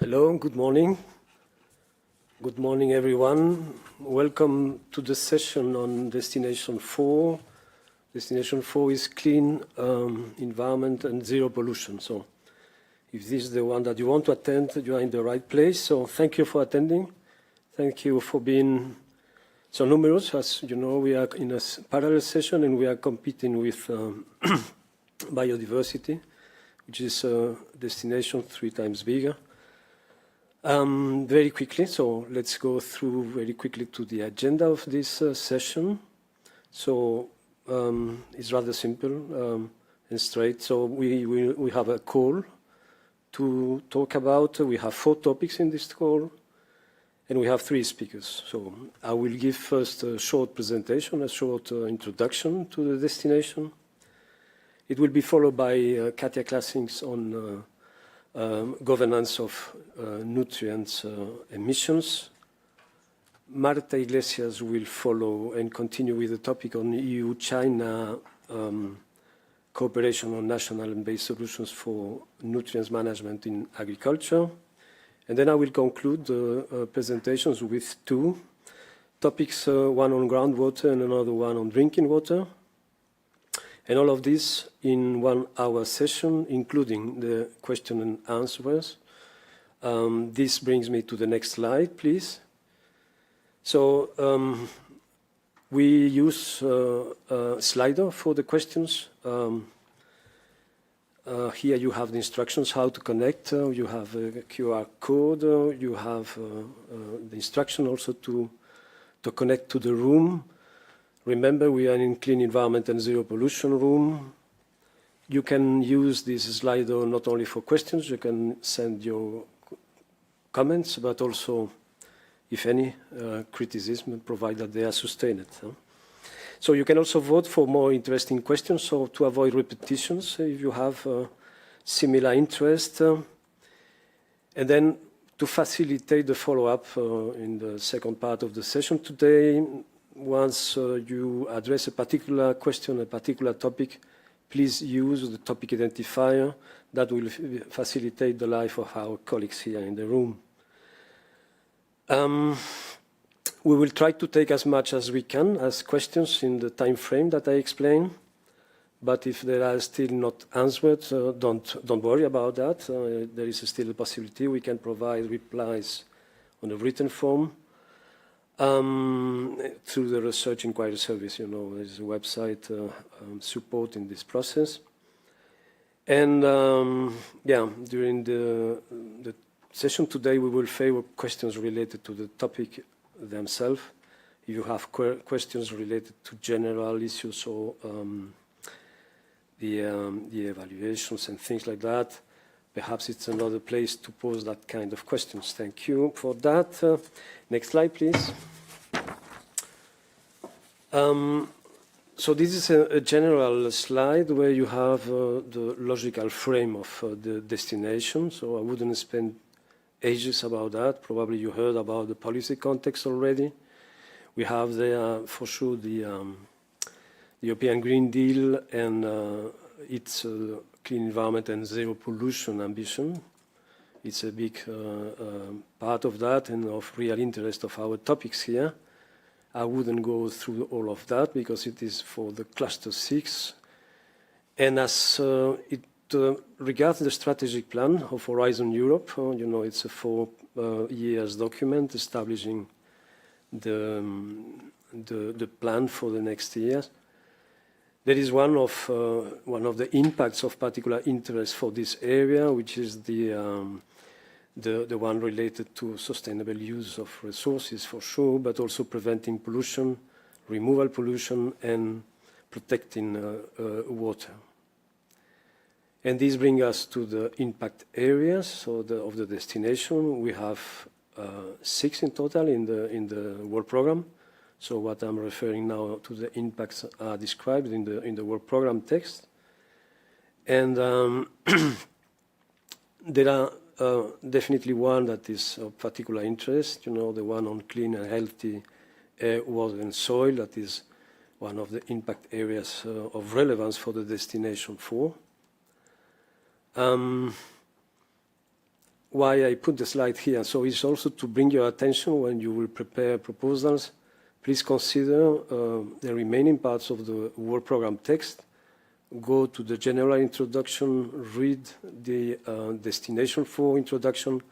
Hello, good morning. Good morning, everyone. Welcome to the session on Destination 4. Destination 4 is clean environment and zero pollution. So if this is the one that you want to attend, you are in the right place. So thank you for attending. Thank you for being so numerous. As you know, we are in a parallel session and we are competing with biodiversity, which is a destination 3 times bigger. Very quickly, so let's go through very quickly to the agenda of this session. So it's rather simple and straight. So we have a call to talk about. We have 4 topics in this call, and we have 3 speakers. So I will give first a short presentation, a short introduction to the destination. It will be followed by Katia Klassings on governance of nutrients emissions. Marta Iglesias will follow and continue with the topic on EU-China cooperation on national and based solutions for nutrients management in agriculture. And then I will conclude the presentations with 2 topics, one on groundwater and another one on drinking water. And all of this in 1 hour session, including the question and answers. This brings me to the next slide, please. So we use Slido for the questions. Here you have the instructions how to connect. You have a QR code. You have the instruction also to connect to the room. Remember, we are in clean environment and zero pollution room. You can use this Slido not only for questions, you can send your comments, but also, if any, criticism, provided they are sustained. So you can also vote for more interesting questions, so to avoid repetitions, if you have similar interest. And then to facilitate the follow-up in the second part of the session today, once you address a particular question, a particular topic, please use the topic identifier. That will facilitate the life of our colleagues here in the room. We will try to take as much as we can as questions in the time frame that I explained. But if there are still not answered, don't worry about that. There is still a possibility we can provide replies on a written form. Through the Research Inquiry Service, you know, there's a website supporting this process. And yeah, during the session today, we will favor questions related to the topic themselves. If you have questions related to general issues or the evaluations and things like that, perhaps it's another place to pose that kind of questions. Thank you for that. Next slide, please. So this is a general slide where you have the logical frame of the destination. So I wouldn't spend ages about that. Probably you heard about the policy context already. We have there, for sure, the European Green Deal and its clean environment and zero pollution ambition. It's a big part of that and of real interest of our topics here. I wouldn't go through all of that because it is for the cluster 6. And as it regards the strategic plan of Horizon Europe, you know, it's a 4 years document establishing the plan for the next years. There is one of the impacts of particular interest for this area, which is the one related to sustainable use of resources, for sure, but also preventing pollution, removal pollution, and protecting water. And this brings us to the impact areas, so of the destination. We have 6 in total in the work program. So what I'm referring now to the impacts are described in the work program text. And there are definitely one that is of particular interest, you know, the one on clean and healthy air, water and soil. That is one of the impact areas of relevance for the destination 4. why I put the slide here. So it's also to bring your attention when you will prepare proposals. Please consider the remaining parts of the work program text. Go to the general introduction, read the destination for introduction.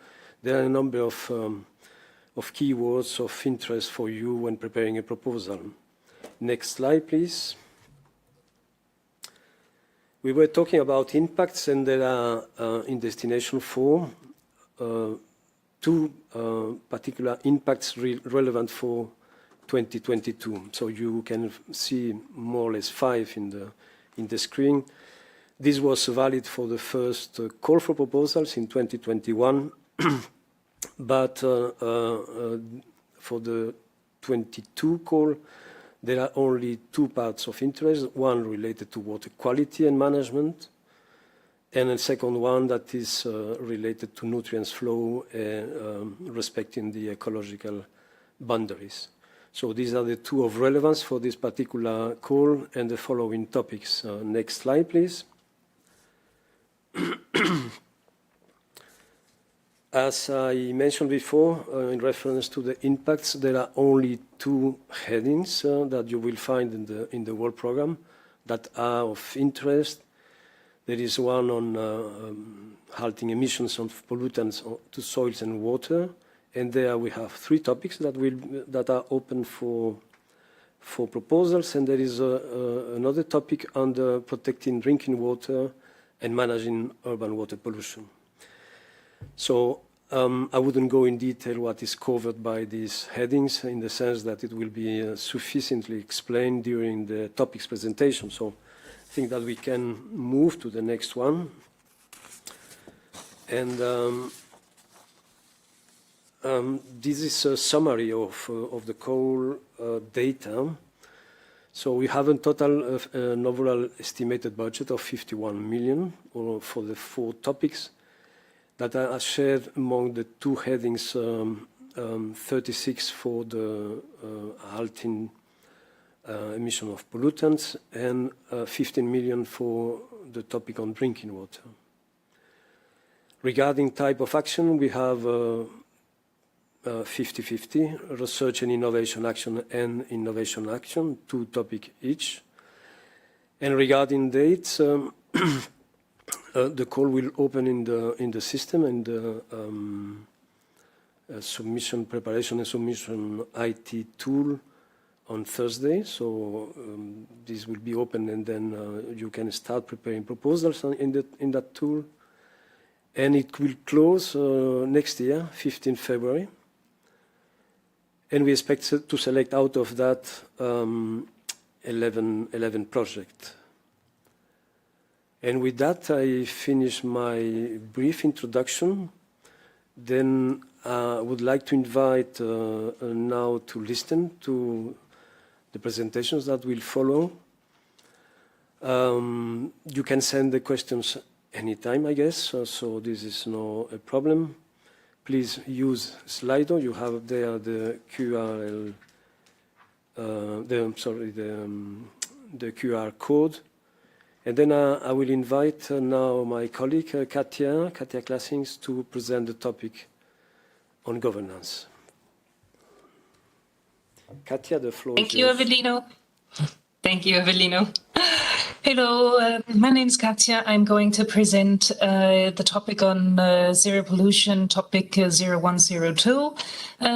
There are a number of keywords of interest for you when preparing a proposal. Next slide, please. We were talking about impacts, and there are in destination 4 two particular impacts relevant for 2022. So you can see more or less 5 in the screen. This was valid for the first call for proposals in 2021, but for the 22 call, there are only 2 parts of interest, one related to water quality and management, and a second one that is related to nutrients flow, respecting the ecological boundaries. So these are the 2 of relevance for this particular call and the following topics. Next slide, please. As I mentioned before, in reference to the impacts, there are only 2 headings that you will find in the work program that are of interest. There is one on halting emissions of pollutants to soils and water, and there we have 3 topics that are open for proposals, and there is another topic under protecting drinking water and managing urban water pollution. So I wouldn't go in detail what is covered by these headings, in the sense that it will be sufficiently explained during the topics presentation. So I think that we can move to the next one. And this is a summary of the call data. So we have a total of an overall estimated budget of 51 million for the 4 topics that are shared among the 2 headings, 36 for the halting emission of pollutants and 15 million for the topic on drinking water. Regarding type of action, we have 50-50, research and innovation action and innovation action, 2 topics each. And regarding dates, the call will open in the system, and submission preparation and submission IT tool on Thursday. So this will be open, and then you can start preparing proposals in that tool. And it will close next year, 15 February. And we expect to select out of that 11 projects. And with that, I finish my brief introduction. Then I would like to invite now to listen to the presentations that will follow. You can send the questions anytime, I guess, so this is no a problem. Please use Slido. You have there the QR code. And then I will invite now my colleague, Katia Klassings, to present the topic on governance. Katia, the floor is yours. Thank you, Avelino. Thank you, Avelino. Hello, my name is Katia. I'm going to present the topic on zero pollution, topic 0102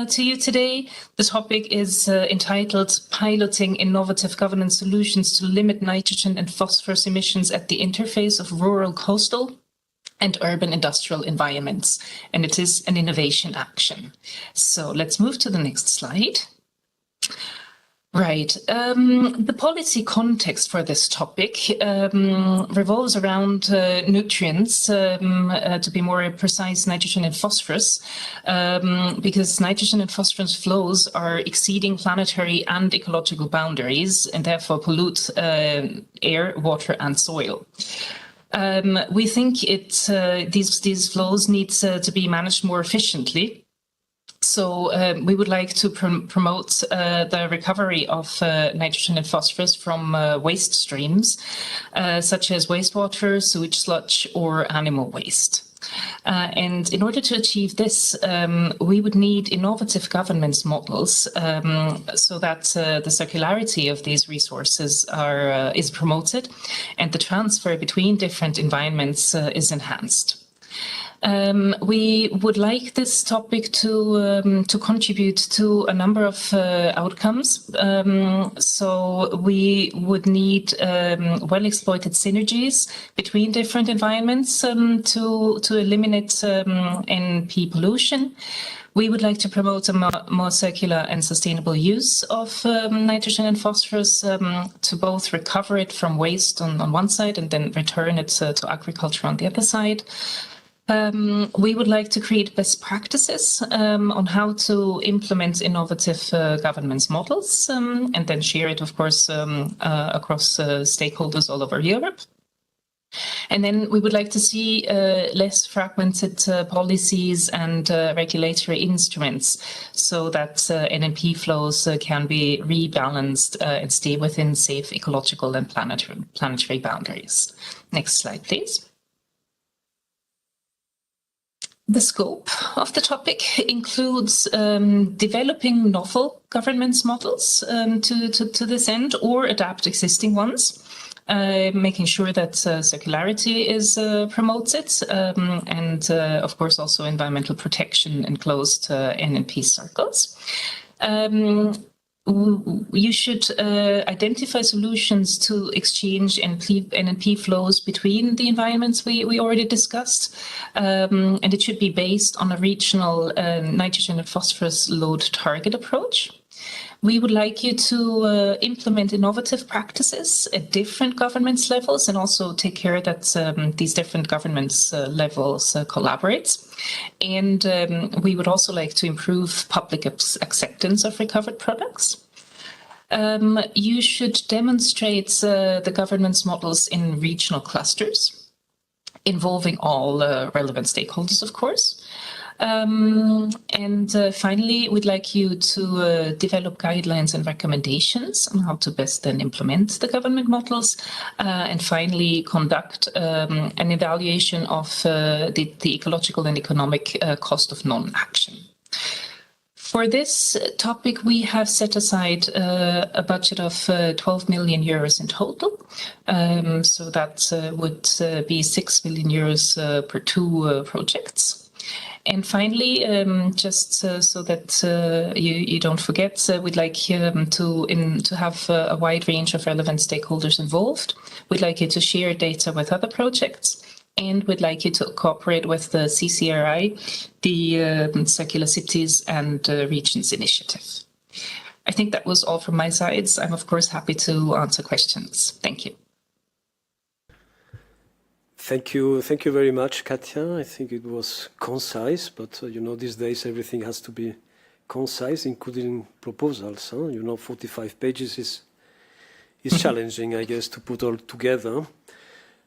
to you today. The topic is entitled Piloting Innovative Governance Solutions to Limit Nitrogen and Phosphorus Emissions at the Interface of Rural, Coastal and Urban Industrial Environments. And it is an innovation action. So let's move to the next slide. Right. The policy context for this topic revolves around nutrients, to be more precise, nitrogen and phosphorus, because nitrogen and phosphorus flows are exceeding planetary and ecological boundaries and therefore pollute air, water, and soil. We think these flows need to be managed more efficiently. So we would like to promote the recovery of nitrogen and phosphorus from waste streams, such as wastewater, sewage sludge, or animal waste. And in order to achieve this, we would need innovative governance models so that the circularity of these resources is promoted and the transfer between different environments is enhanced. We would like this topic to contribute to a number of outcomes. So we would need well-exploited synergies between different environments to eliminate NP pollution. We would like to promote a more circular and sustainable use of nitrogen and phosphorus to both recover it from waste on one side and then return it to agriculture on the other side. We would like to create best practices on how to implement innovative governance models and then share it, of course, across stakeholders all over Europe. And then we would like to see less fragmented policies and regulatory instruments so that NNP flows can be rebalanced and stay within safe ecological and planetary boundaries. Next slide, please. The scope of the topic includes developing novel governance models to this end or adapt existing ones, making sure that circularity is promoted and, of course, also environmental protection in closed NNP circles. You should identify solutions to exchange NNP flows between the environments we already discussed, and it should be based on a regional nitrogen and phosphorus load target approach. We would like you to implement innovative practices at different governance levels and also take care that these different governance levels collaborate. And we would also like to improve public acceptance of recovered products. You should demonstrate the governance models in regional clusters, involving all relevant stakeholders, of course. And finally, we'd like you to develop guidelines and recommendations on how to best then implement the government models. And finally, conduct an evaluation of the ecological and economic cost of non-action. For this topic, we have set aside a budget of 12 million euros in total. So that would be 6 million euros per two projects. And finally, just so that you don't forget, we'd like to have a wide range of relevant stakeholders involved. We'd like you to share data with other projects, and we'd like you to cooperate with the CCRI, the Circular Cities and Regions Initiative. I think that was all from my side. I'm, of course, happy to answer questions. Thank you. Thank you very much, Katja. I think it was concise, but these days everything has to be concise, including proposals. 45 pages is challenging, I guess, to put all together.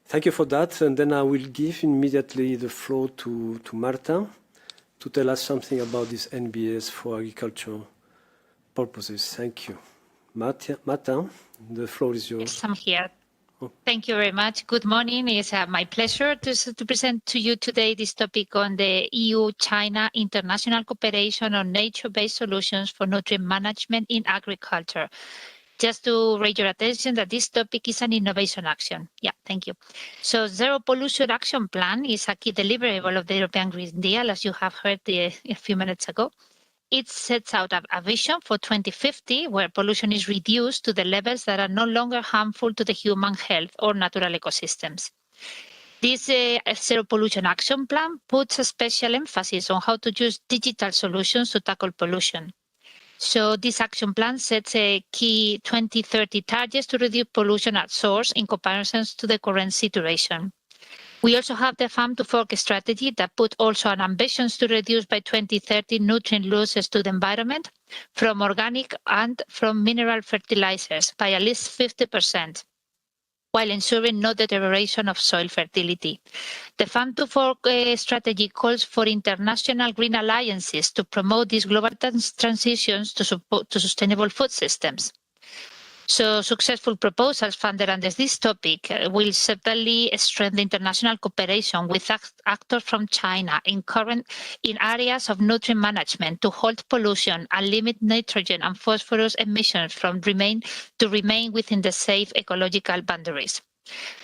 Thank you for that, and then I will give immediately the floor to Marta to tell us something about this NBS for agricultural purposes. Thank you. Marta, the floor is yours. Yes, I'm here. Thank you very much. Good morning. It's my pleasure to present to you today this topic on the EU-China international cooperation on nature-based solutions for nutrient management in agriculture. Just to raise your attention that this topic is an innovation action. Yeah, thank you. So Zero Pollution Action Plan is a key deliverable of the European Green Deal, as you have heard a few minutes ago. It sets out a vision for 2050 where pollution is reduced to the levels that are no longer harmful to the human health or natural ecosystems. This Zero Pollution Action Plan puts a special emphasis on how to use digital solutions to tackle pollution. So this action plan sets a key 2030 targets to reduce pollution at source in comparison to the current situation. We also have the Farm to Fork strategy that put also an ambition to reduce by 2030 nutrient losses to the environment from organic and from mineral fertilizers by at least 50%, while ensuring no deterioration of soil fertility. The Farm to Fork strategy calls for international green alliances to promote these global transitions to sustainable food systems. So successful proposals funded under this topic will certainly strengthen international cooperation with actors from China in areas of nutrient management to halt pollution and limit nitrogen and phosphorus emissions to remain within the safe ecological boundaries.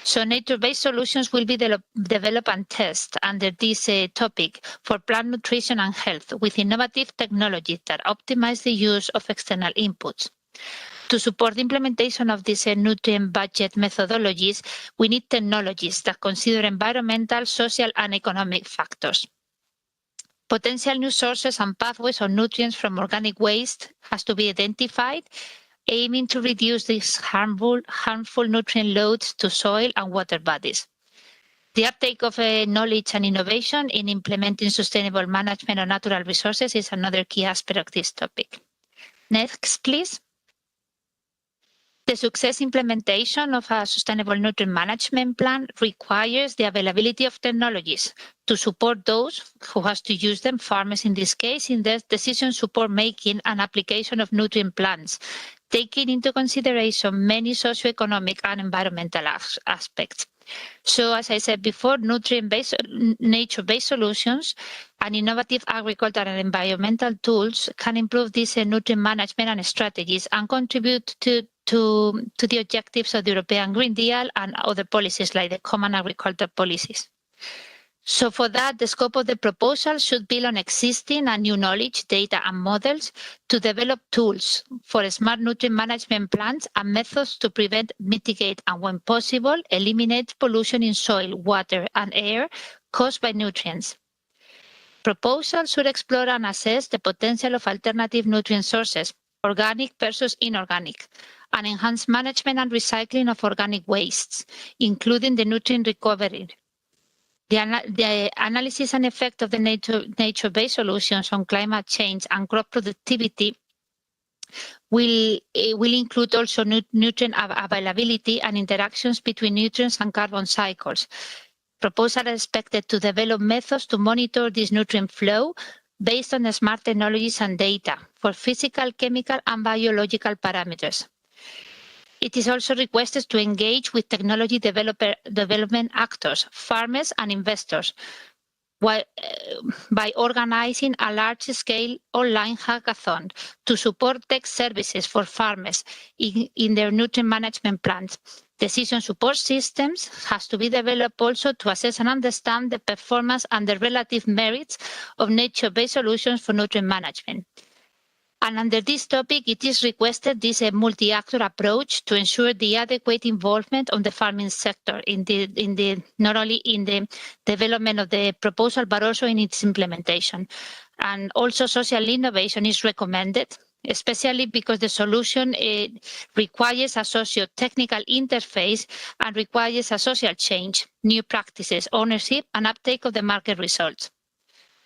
So nature-based solutions will be developed and tested under this topic for plant nutrition and health with innovative technologies that optimize the use of external inputs. To support the implementation of these nutrient budget methodologies, we need technologies that consider environmental, social, and economic factors. Potential new sources and pathways of nutrients from organic waste has to be identified, aiming to reduce these harmful nutrient loads to soil and water bodies. The uptake of knowledge and innovation in implementing sustainable management of natural resources is another key aspect of this topic. Next, please. The success implementation of a sustainable nutrient management plan requires the availability of technologies to support those who have to use them, farmers in this case, in their decision support making and application of nutrient plans, taking into consideration many socioeconomic and environmental aspects. So, as I said before, nature-based solutions and innovative agricultural and environmental tools can improve these nutrient management and strategies and contribute to the objectives of the European Green Deal and other policies like the Common Agricultural Policies. So for that, the scope of the proposal should build on existing and new knowledge, data and models to develop tools for smart nutrient management plans and methods to prevent, mitigate, and when possible, eliminate pollution in soil, water, and air caused by nutrients. Proposals should explore and assess the potential of alternative nutrient sources, organic versus inorganic, and enhance management and recycling of organic wastes, including the nutrient recovery. The analysis and effect of the nature-based solutions on climate change and crop productivity will include also nutrient availability and interactions between nutrients and carbon cycles. Proposals are expected to develop methods to monitor this nutrient flow based on the smart technologies and data for physical, chemical, and biological parameters. It is also requested to engage with technology development actors, farmers and investors, by organizing a large-scale online hackathon to support tech services for farmers in their nutrient management plans. Decision support systems has to be developed also to assess and understand the performance and the relative merits of nature-based solutions for nutrient management. And under this topic, it is requested this multi-actor approach to ensure the adequate involvement of the farming sector not only in the development of the proposal, but also in its implementation. And also social innovation is recommended, especially because the solution requires a socio-technical interface and requires a social change, new practices, ownership, and uptake of the market results.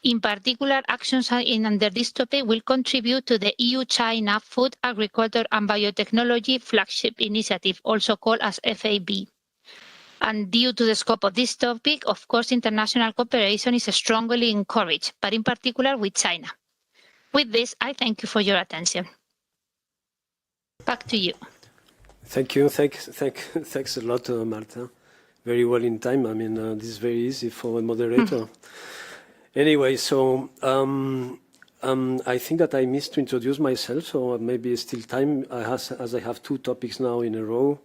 In particular, actions under this topic will contribute to the EU-China Food, Agriculture and Biotechnology Flagship Initiative, also called as FAB. And due to the scope of this topic, of course, international cooperation is strongly encouraged, but in particular with China. With this, I thank you for your attention. Back to you. Thank you. Thanks a lot, Marta. Very well in time. I mean, this is very easy for a moderator. Anyway, so I think that I missed to introduce myself, so maybe still time, as I have two topics now in a row.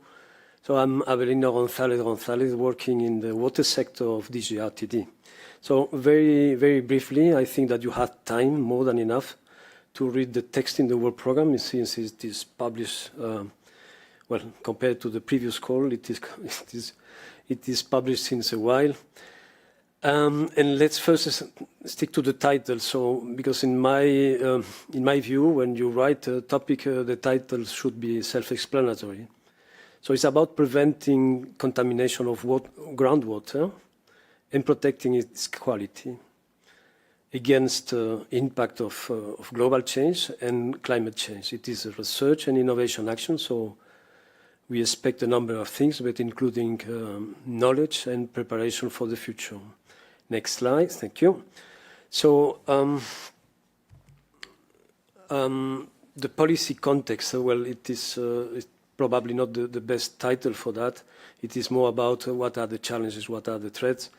So I'm Avelino González, working in the water sector of DG RTD. So very, very briefly, I think that you had time, more than enough, to read the text in the work program, since it is published, well, compared to the previous call, it is published since a while. And let's first stick to the title. So, because in my view, when you write a topic, the title should be self-explanatory. So it's about preventing contamination of groundwater and protecting its quality against impact of global change and climate change. It is a research and innovation action. So we expect a number of things, but including knowledge and preparation for the future. Next slide, thank you. So the policy context, well, it is probably not the best title for that. It is more about what are the challenges, what are the threats.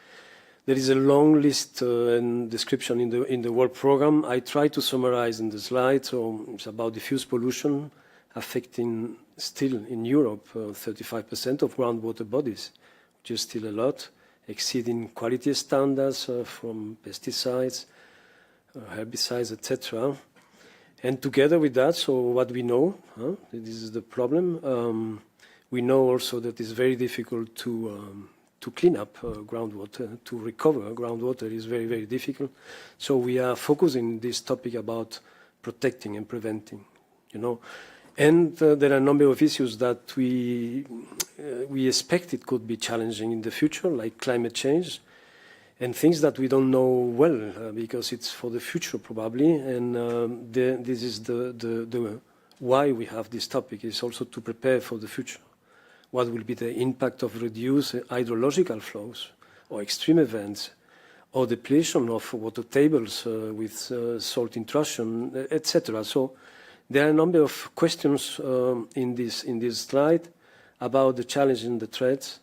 There is a long list and description in the work program. I try to summarize in the slide. So it's about diffuse pollution affecting still in Europe 35% of groundwater bodies, which is still a lot, exceeding quality standards from pesticides, herbicides, etc. And together with that, so what we know, this is the problem. We know also that it's very difficult to clean up groundwater, to recover groundwater is very, very difficult. So we are focusing this topic about protecting and preventing, you know. And there are a number of issues that we expect it could be challenging in the future, like climate change, and things that we don't know well because it's for the future probably. And this is the why we have this topic is also to prepare for the future. What will be the impact of reduced hydrological flows or extreme events or depletion of water tables with salt intrusion, etc. So there are a number of questions in this slide about the challenge and the threats.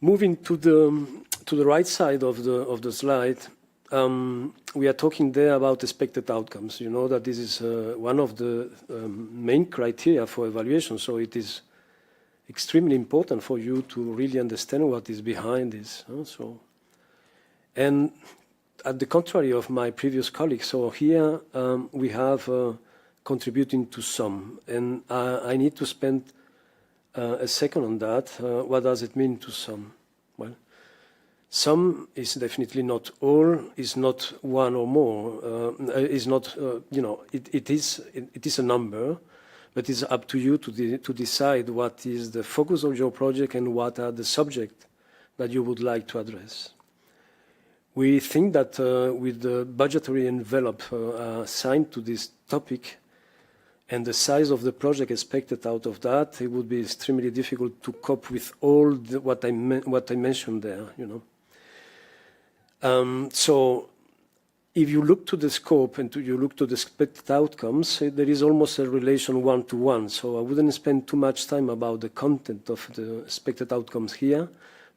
Moving to the right side of the slide, we are talking there about expected outcomes. You know that this is one of the main criteria for evaluation. So it is extremely important for you to really understand what is behind this. And at the contrary of my previous colleagues, so here we have contributing to some, and I need to spend a second on that. What does it mean to some? Well, some is definitely not all, is not one or more, is not, you know, it is a number, but it's up to you to decide what is the focus of your project and what are the subjects that you would like to address. We think that with the budgetary envelope assigned to this topic and the size of the project expected out of that, it would be extremely difficult to cope with all what I mentioned there, you know. So if you look to the scope and you look to the expected outcomes, there is almost a relation one-to-one. So I wouldn't spend too much time about the content of the expected outcomes here,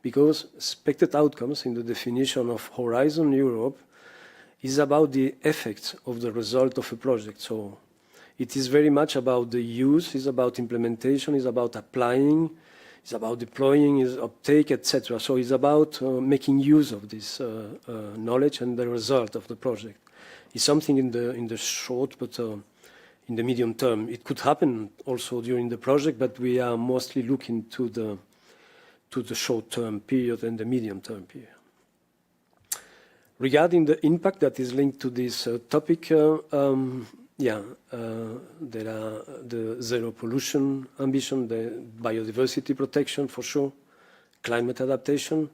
because expected outcomes in the definition of Horizon Europe is about the effects of the result of a project. So it is very much about the use, it's about implementation, it's about applying, it's about deploying, it's uptake, etc. So it's about making use of this knowledge and the result of the project. It's something in the short, but in the medium term. It could happen also during the project, but we are mostly looking to the short-term period and the medium-term period. Regarding the impact that is linked to this topic, there are the zero pollution ambition, the biodiversity protection for sure, climate adaptation,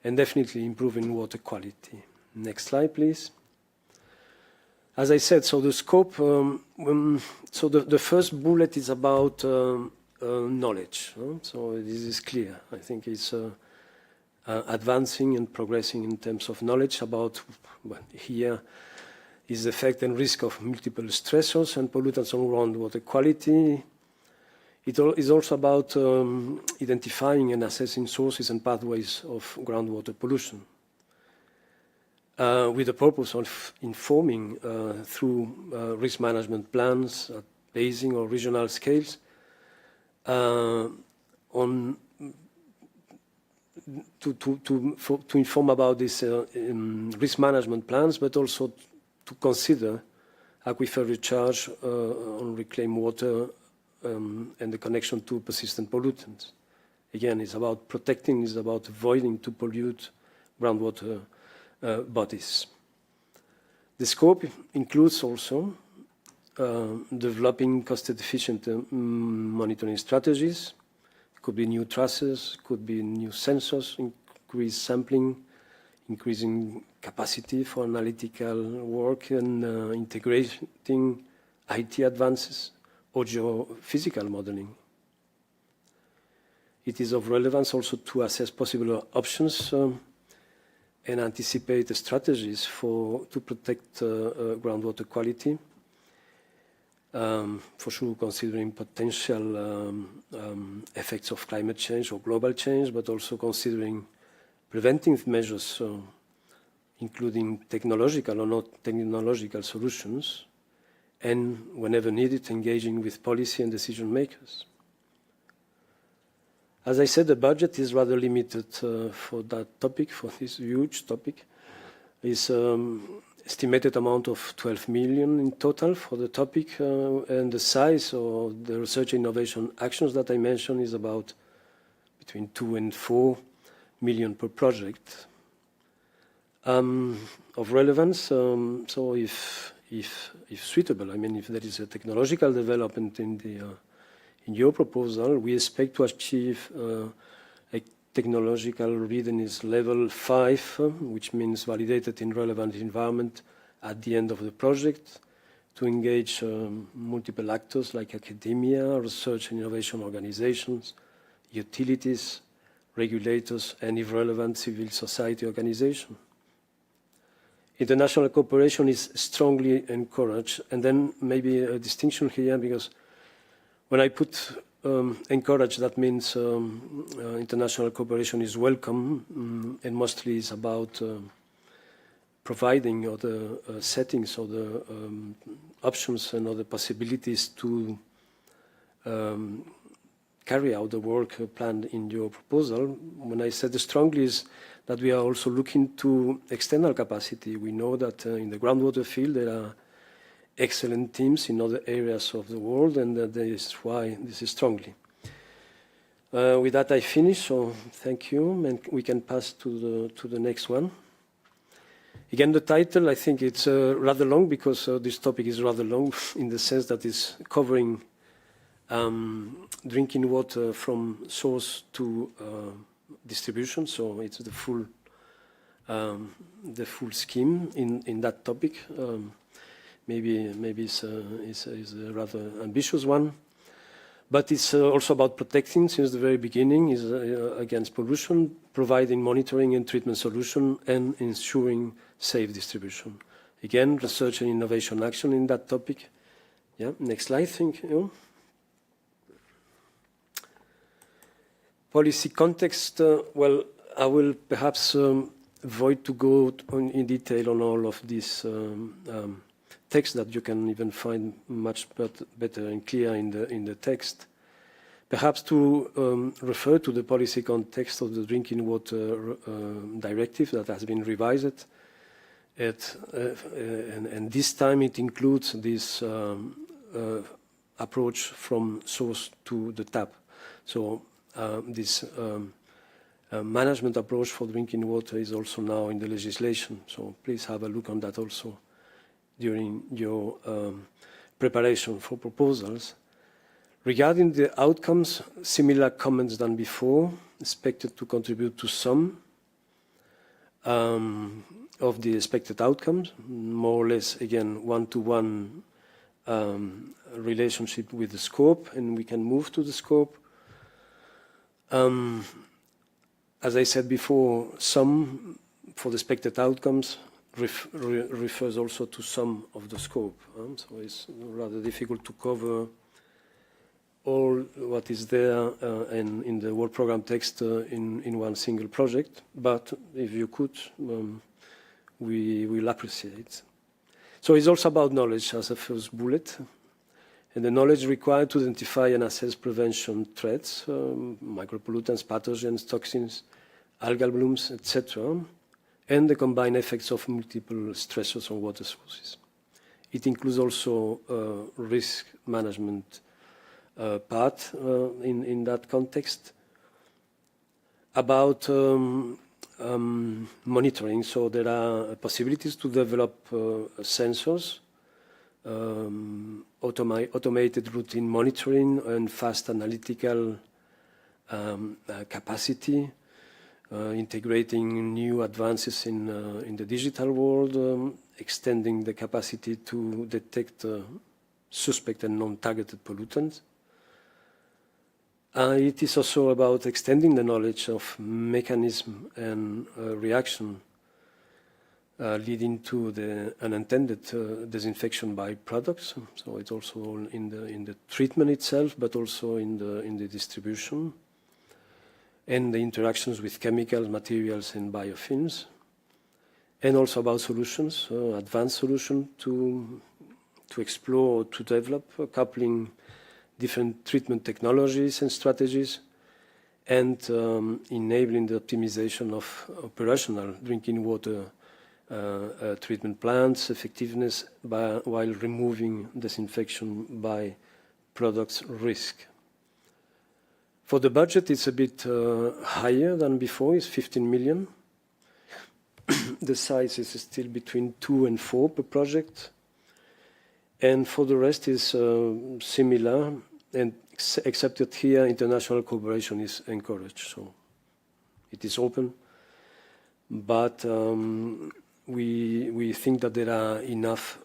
and definitely improving water quality. Next slide, please. As I said, so the scope, so the first bullet is about knowledge. So this is clear. I think it's advancing and progressing in terms of knowledge about, well, here is the effect and risk of multiple stressors and pollutants on groundwater quality. It is also about identifying and assessing sources and pathways of groundwater pollution with the purpose of informing through risk management plans at basing or regional scales on to inform about these risk management plans, but also to consider aquifer recharge on reclaimed water and the connection to persistent pollutants. Again, it's about protecting, it's about avoiding to pollute groundwater bodies. The scope includes also developing cost-efficient monitoring strategies. Could be new trusses, could be new sensors, increased sampling, increasing capacity for analytical work and integrating IT advances or geophysical modeling. It is of relevance also to assess possible options and anticipate strategies to protect groundwater quality. for sure considering potential effects of climate change or global change, but also considering preventive measures, including technological or not technological solutions, and whenever needed, engaging with policy and decision makers. As I said, the budget is rather limited for that topic, for this huge topic. It's estimated amount of 12 million in total for the topic, and the size of the research innovation actions that I mentioned is about between 2 and 4 million per project. Of relevance, so if suitable, I mean, if there is a technological development in your proposal, we expect to achieve a technological readiness level 5, which means validated in relevant environment at the end of the project, to engage multiple actors like academia, research and innovation organizations, utilities, regulators, and if relevant, civil society organization. International cooperation is strongly encouraged, and then maybe a distinction here, because when I put encourage, that means international cooperation is welcome, and mostly is about providing or the settings or the options and other possibilities to carry out the work planned in your proposal. When I said strongly is that we are also looking to external capacity. We know that in the groundwater field there are excellent teams in other areas of the world, and that is why this is strongly. With that I finish, so thank you, and we can pass to the next one. Again, the title, I think it's rather long, because this topic is rather long in the sense that it's covering drinking water from source to distribution, so it's the full scheme in that topic. Maybe it's a rather ambitious one, but it's also about protecting since the very beginning is against pollution, providing monitoring and treatment solution, and ensuring safe distribution. Again, research and innovation action in that topic. Yeah, next slide, thank you. Policy context, well, I will perhaps avoid to go in detail on all of these text that you can even find much better and clear in the text. Perhaps to refer to the policy context of the Drinking Water Directive that has been revised, and this time it includes this approach from source to the tap. So this management approach for drinking water is also now in the legislation. So please have a look on that also during your preparation for proposals. Regarding the outcomes, similar comments than before, expected to contribute to some of the expected outcomes, more or less, again, one-to-one relationship with the scope, and we can move to the scope. As I said before, some for the expected outcomes refers also to some of the scope. So it's rather difficult to cover all what is there in the work program text in one single project, but if you could, we will appreciate. So it's also about knowledge as a first bullet, and the knowledge required to identify and assess prevention threats, micropollutants, pathogens, toxins, algal blooms, etc., and the combined effects of multiple stressors on water sources. It includes also risk management part in that context. About monitoring, so there are possibilities to develop sensors, automated routine monitoring, and fast analytical capacity, integrating new advances in the digital world, extending the capacity to detect suspect and non-targeted pollutants. It is also about extending the knowledge of mechanism and reaction leading to the unintended disinfection by products. So it's also in the treatment itself, but also in the distribution, and the interactions with chemicals, materials, and biofilms, and also about solutions, advanced solutions to explore, to develop, coupling different treatment technologies and strategies, and enabling the optimization of operational drinking water treatment plants, effectiveness while removing disinfection by products risk. For the budget, it's a bit higher than before, it's 15 million. The size is still between 2 and 4 per project. And for the rest is similar, and except that here international cooperation is encouraged. So it is open, but we think that there are enough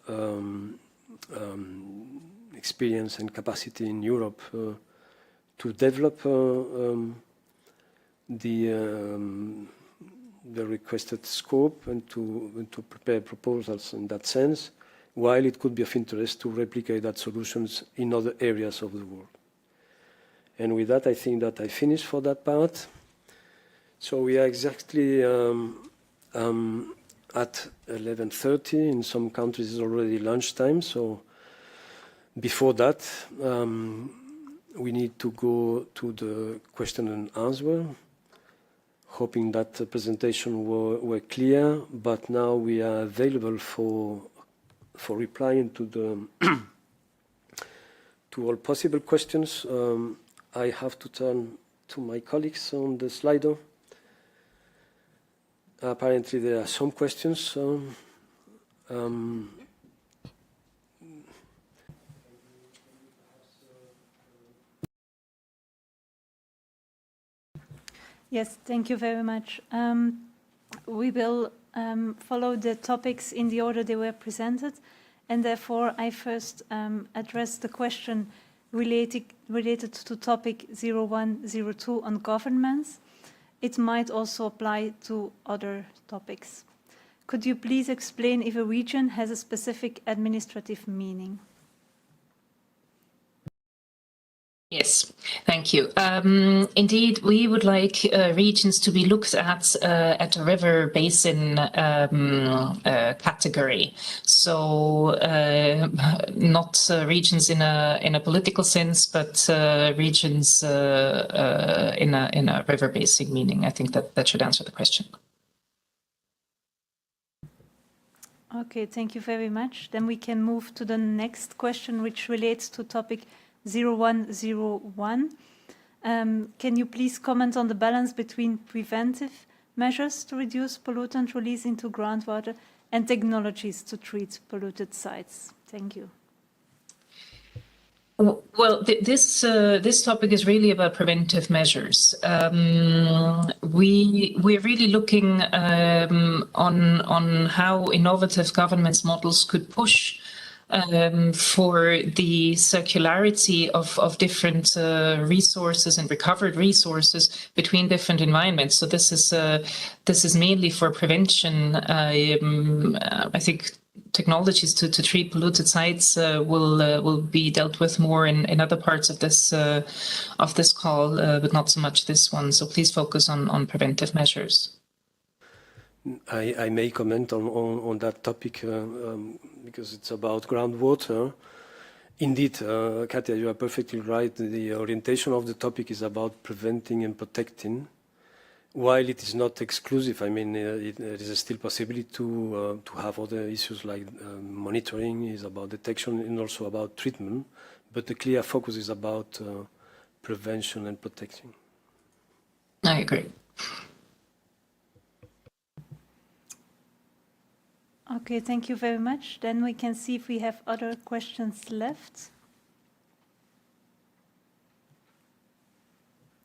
experience and capacity in Europe to develop the requested scope and to prepare proposals in that sense, while it could be of interest to replicate that solutions in other areas of the world. And with that, I think that I finished for that part. So we are exactly at 11:30. In some countries, it's already lunchtime. So before that, we need to go to the question and answer, hoping that the presentation were clear. But now we are available for replying to to all possible questions. I have to turn to my colleagues on the Slido. Apparently, there are some questions. Yes, thank you very much. We will follow the topics in the order they were presented, and therefore I first address the question related to topic 0102 on governments. It might also apply to other topics. Could you please explain if a region has a specific administrative meaning? Yes, thank you. Indeed, we would like regions to be looked at a river basin category. So not regions in a political sense, but regions in a river basin meaning. I think that should answer the question. Okay, thank you very much. Then we can move to the next question, which relates to topic 0101. Can you please comment on the balance between preventive measures to reduce pollutant release into groundwater and technologies to treat polluted sites? Thank you. Well, this topic is really about preventive measures. We're really looking on how innovative governance models could push for the circularity of different resources and recovered resources between different environments. So this is mainly for prevention. I think technologies to treat polluted sites will be dealt with more in other parts of this call, but not so much this one. So please focus on preventive measures. I may comment on that topic because it's about groundwater. Indeed, Katja, you are perfectly right. The orientation of the topic is about preventing and protecting, while it is not exclusive. I mean, there is still possibility to have other issues like monitoring, is about detection, and also about treatment. But the clear focus is about prevention and protecting. I agree. Okay, thank you very much. Then we can see if we have other questions left.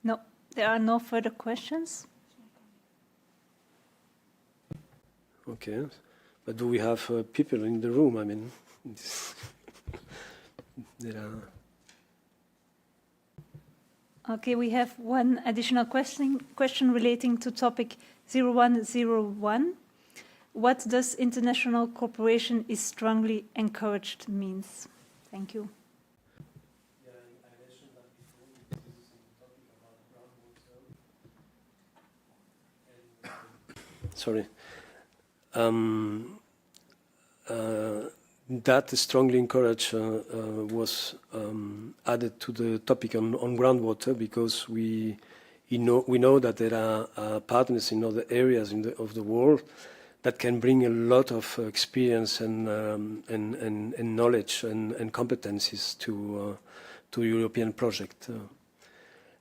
No, there are no further questions. Okay, but do we have people in the room? I mean, there are. Okay, we have one additional question relating to topic 0101. what does international cooperation is strongly encouraged means? Thank you. Sorry. That strongly encouraged was added to the topic on groundwater because we know that there are partners in other areas of the world that can bring a lot of experience and knowledge and competencies to European project.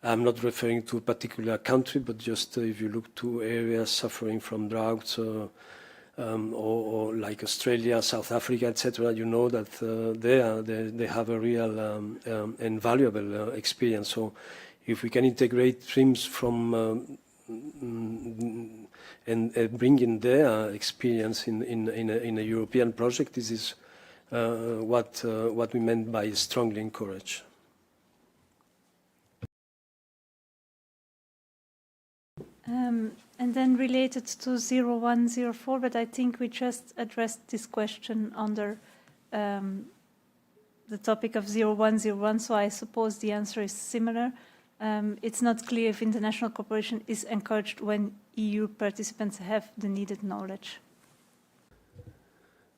I'm not referring to a particular country, but just if you look to areas suffering from droughts or like Australia, South Africa, etc., you know that they have a real and valuable experience. So if we can integrate streams from and bring in their experience in a European project, this is what we meant by strongly encourage. And then related to 0104, but I think we just addressed this question under the topic of 0101, so I suppose the answer is similar. It's not clear if international cooperation is encouraged when EU participants have the needed knowledge.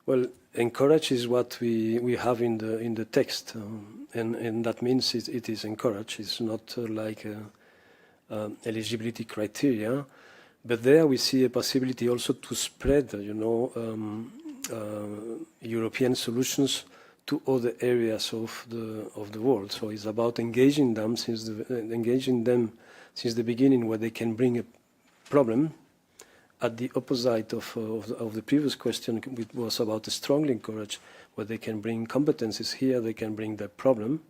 Well, encourage is what we have in the text, and that means it is encouraged. It's not like eligibility criteria, but there we see a possibility also to spread, European solutions to other areas of the world. So it's about engaging them since the beginning, where they can bring a problem. At the opposite of the previous question, it was about the strongly encourage, where they can bring competencies here, they can bring the problem.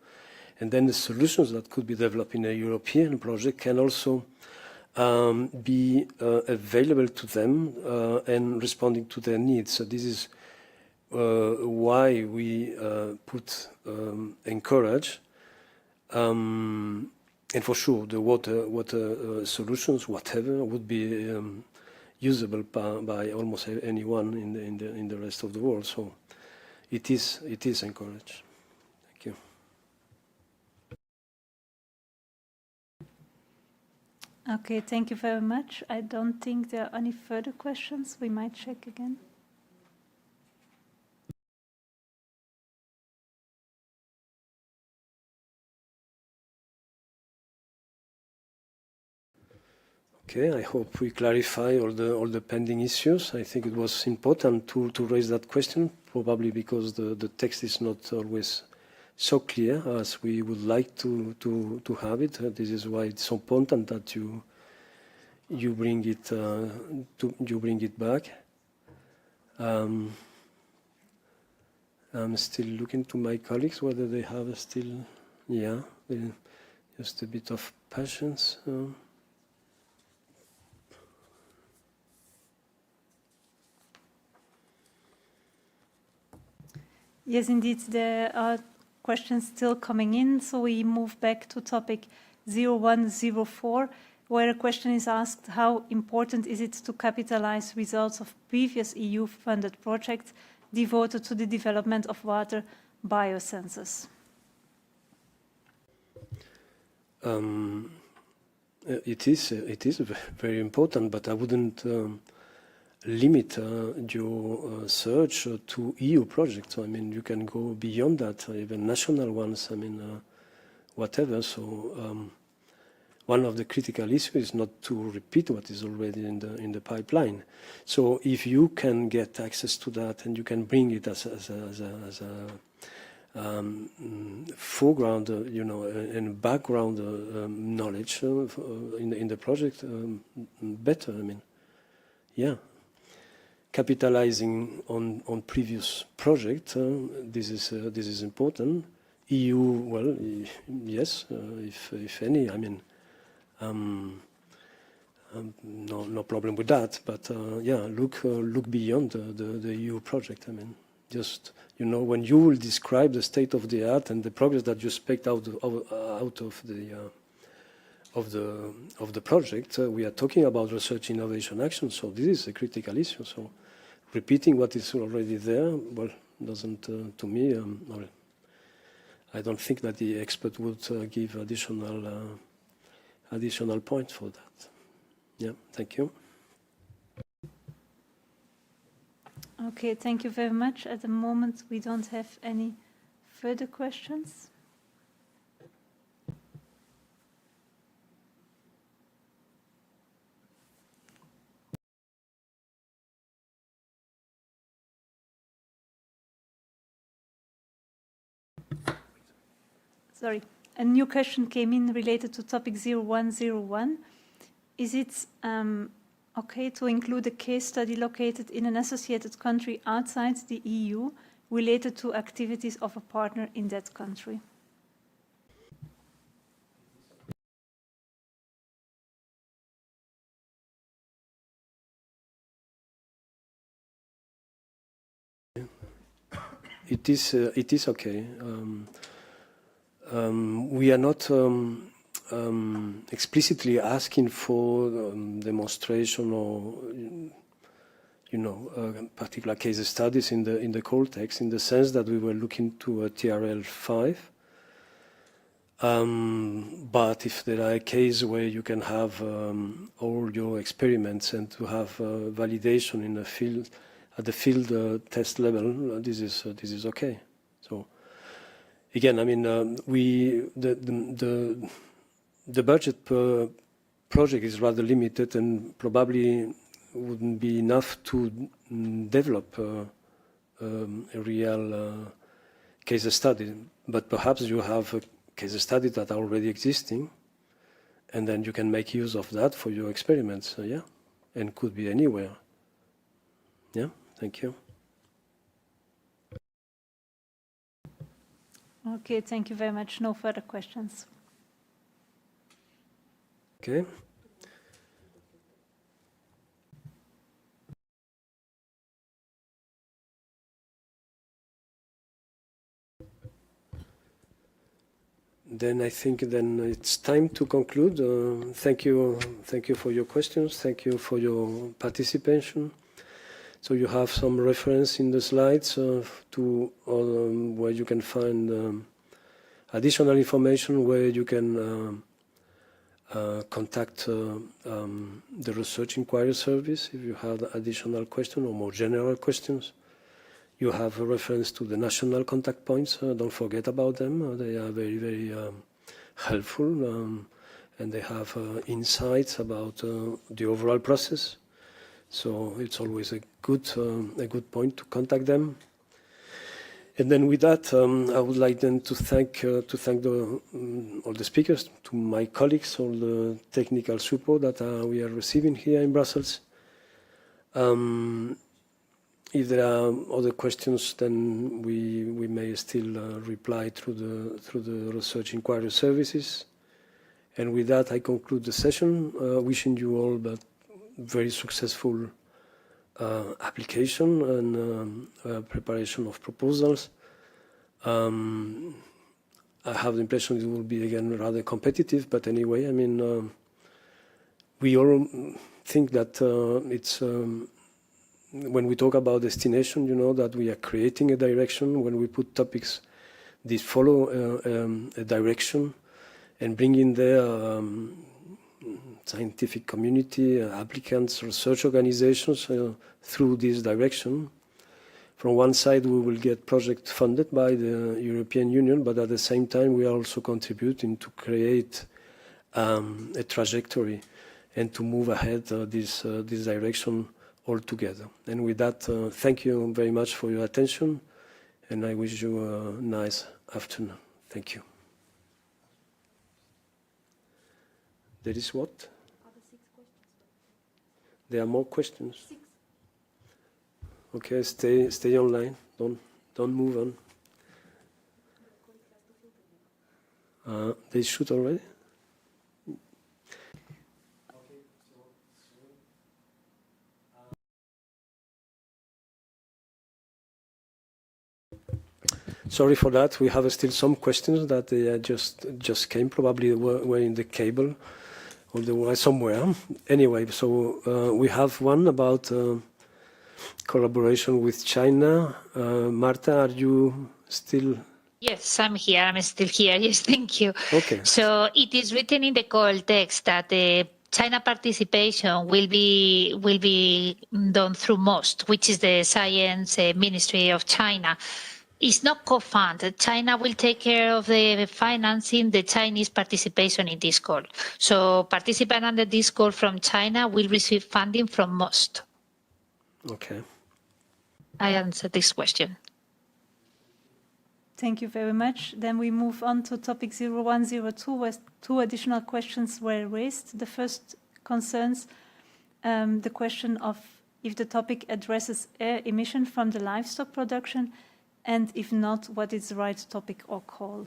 And then the solutions that could be developed in a European project can also be available to them and responding to their needs. So this is why we put encourage. And for sure, the water solutions, whatever, would be usable by almost anyone in the rest of the world. So it is encouraged. Thank you. Okay, thank you very much. I don't think there are any further questions. We might check again. Okay, I hope we clarify all the pending issues. I think it was important to raise that question, probably because the text is not always so clear as we would like to have it. This is why it's so important that you bring it back. I'm still looking to my colleagues whether they have still, just a bit of patience. Yes, indeed, there are questions still coming in, so we move back to topic 0104, where a question is asked: how important is it to capitalize results of previous EU-funded projects devoted to the development of water biosensors? It is very important, but I wouldn't limit your search to EU projects. I mean, you can go beyond that, even national ones. I mean, whatever. So one of the critical issues is not to repeat what is already in the pipeline. So if you can get access to that and you can bring it as a foreground, and background knowledge in the project, better. I mean, yeah. Capitalizing on previous projects, this is important. EU, well, yes, if any. I mean, no problem with that. But look beyond the EU project. I mean, just when you will describe the state of the art and the progress that you expect out of the project, we are talking about research, innovation, action. So this is a critical issue. So repeating what is already there, well, doesn't, to me, well, I don't think that the expert would give additional points for that. Yeah, thank you. Okay, thank you very much. At the moment, we don't have any further questions. Sorry, a new question came in related to topic 0101. Is it okay to include a case study located in an associated country outside the EU related to activities of a partner in that country? It is okay. We are not explicitly asking for demonstration or, particular case studies in the call text, in the sense that we were looking to a TRL 5. But if there are cases where you can have all your experiments and to have validation in the field, at the field test level, this is okay. So again, I mean, the budget per project is rather limited and probably wouldn't be enough to develop a real case study. But perhaps you have a case study that are already existing, and then you can make use of that for your experiments. Yeah, and could be anywhere. Yeah, thank you. Okay, thank you very much. No further questions. Okay. Then I think it's time to conclude. Thank you for your questions. Thank you for your participation. So you have some reference in the slides to where you can find additional information, where you can contact the Research Inquiry Service if you have additional questions or more general questions. You have a reference to the national contact points. Don't forget about them. They are very, very helpful, and they have insights about the overall process. So it's always a good point to contact them. And then with that, I would like then to thank all the speakers, to my colleagues, all the technical support that we are receiving here in Brussels. If there are other questions, then we may still reply through the Research Inquiry Services. And with that, I conclude the session, wishing you all a very successful application and preparation of proposals. I have the impression it will be again rather competitive, but anyway, I mean, we all think that it's when we talk about destination, that we are creating a direction. When we put topics, these follow a direction, and bring in there scientific community, applicants, research organizations through this direction. From one side, we will get projects funded by the European Union, but at the same time, we are also contributing to create a trajectory and to move ahead this direction all together. And with that, thank you very much for your attention, and I wish you a nice afternoon. Thank you. There is what? There are more questions. 6. Okay, stay online. Don't move on. They shoot already? Sorry for that. We have still some questions that they just came. Probably were in the cable, or they were somewhere. Anyway, so we have one about collaboration with China. Marta, are you still? Yes, I'm here. I'm still here. Yes, thank you. Okay. So it is written in the call text that the China participation will be done through MOST, which is the Science Ministry of China. It's not co-funded. China will take care of the financing the Chinese participation in this call. So participants under this call from China will receive funding from MOST. Okay. I answered this question. Thank you very much. Then we move on to topic 0102, where 2 additional questions were raised. The first concerns the question of if the topic addresses air emission from the livestock production, and if not, what is the right topic or call?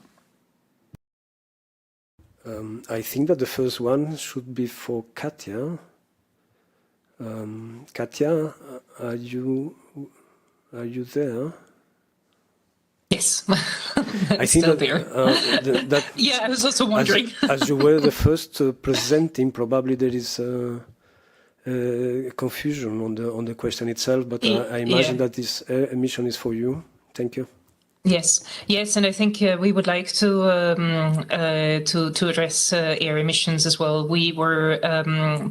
I think that the first one should be for Katja. Katja, are you there? Yes, I think still that, there. Yeah, I was also wondering. As you were the first presenting, probably there is confusion on the question itself, but I imagine that this emission is for you. Thank you. Yes, and I think we would like to address air emissions as well. We were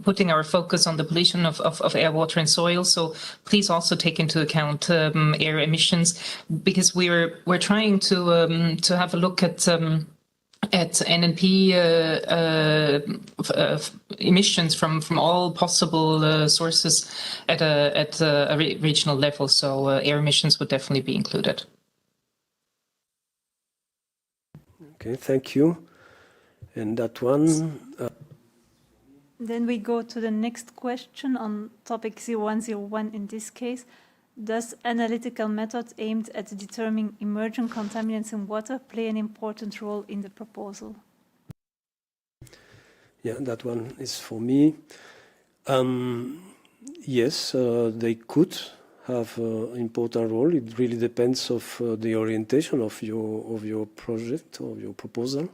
putting our focus on the pollution of air, water, and soil. So please also take into account air emissions, because we're trying to have a look at NNP emissions from all possible sources at a regional level. So air emissions would definitely be included. Okay, thank you. And that one. Then we go to the next question on topic 0101 in this case. Does analytical method aimed at determining emergent contaminants in water play an important role in the proposal? Yeah, that one is for me. Yes, they could have an important role. It really depends of the orientation of your project or your proposal.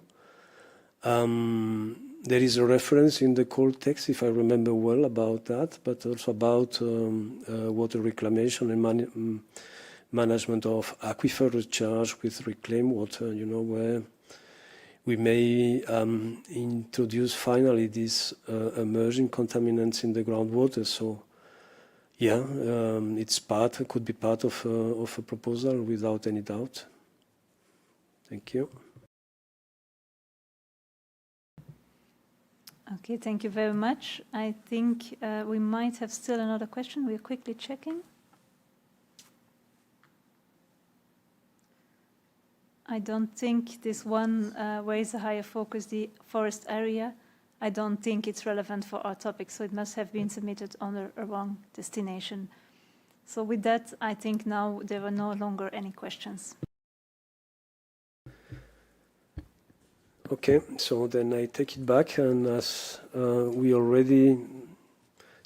There is a reference in the call text, if I remember well, about that, but also about water reclamation and management of aquifer recharge with reclaimed water, where we may introduce finally these emerging contaminants in the groundwater. So, yeah, it could be part of a proposal without any doubt. Thank you. Okay, thank you very much. I think we might have still another question. We're quickly checking. I don't think this one where is a higher focus, the forest area. I don't think it's relevant for our topic, so it must have been submitted under a wrong destination. So with that, I think now there are no longer any questions. Okay, so then I take it back, and as we already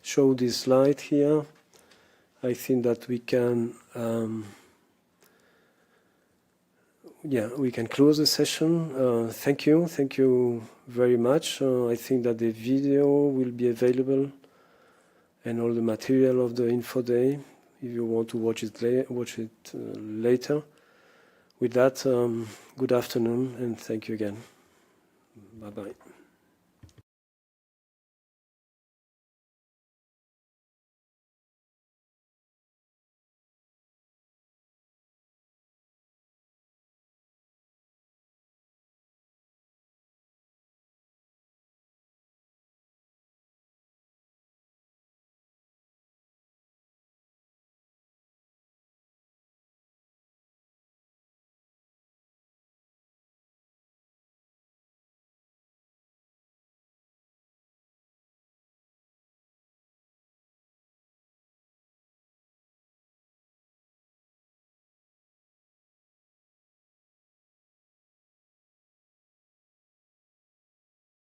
showed this slide here, I think that we can close the session. Thank you very much. I think that the video will be available and all the material of the info day if you want to watch it later. With that, good afternoon and thank you again. Bye-bye.